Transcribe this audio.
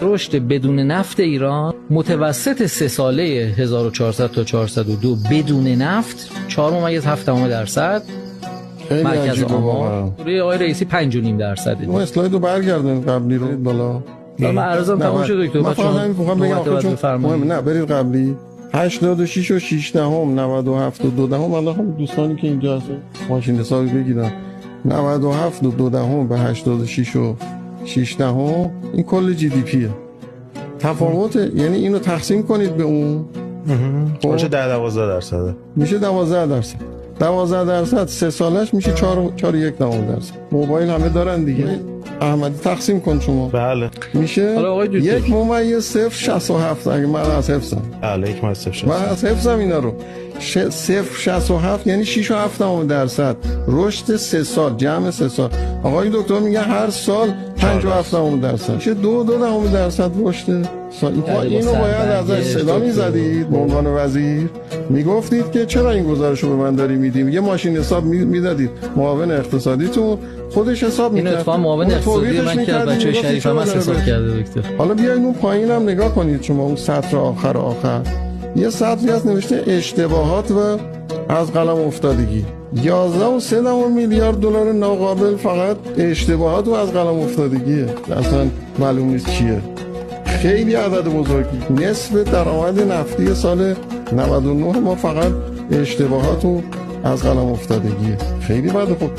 رشد بدون نفت ایران متوسط 3 ساله 1400 تا 402 بدون نفت 4.7%. مرکز آمار روی آقای رئیسی 5.5%. ما اسلایدو برگردونید قبلی رو بالا. من عرضم تموم شد دکتر. من فقط می‌خوام بگم نه برید قبلی 86 و 6 دهم 97 و 2 دهم. الله خب دوستانی که اینجا هستن ماشین حسابی بگیرن 97 و 2 دهم به 86 و 6 دهم این کل جی دی پیه. تفاوت یعنی اینو تقسیم کنید به اون میشه 12% میشه 12%. 12% 3 سالش میشه 4.1%. موبایل همه دارن دیگه. احمدی تقسیم کن شما. بله میشه 1.067 اگه من از حفظم. بله 1.067 من از حفظم اینا رو 0.67 یعنی 6.7% رشد 3 سال جمع 3 سال. آقای دکتر میگه هر سال 5.7% میشه 2.2% رشد سال. اینو باید ازش صدا میزدید به عنوان وزیر میگفتید که چرا این گزارش رو به من داری میدیم. یه ماشین حساب میدادید معاون اقتصادیتون خودش حساب میکرد. این اتفاقا معاون اقتصادی من که بچه شریف هم حساب کرده دکتر. حالا بیاین اون پایین هم نگاه کنید شما اون سطر آخر یه سطری هست نوشته اشتباهات و از قلم افتادگی 11.3 میلیارد دلار ناقابل فقط اشتباهات و از قلم افتادگیه. اصلا معلوم نیست چیه. خیلی عدد بزرگی. نصف درآمد نفتی سال 99 ما فقط اشتباهات و از قلم افتادگیه. خیلی بده. خب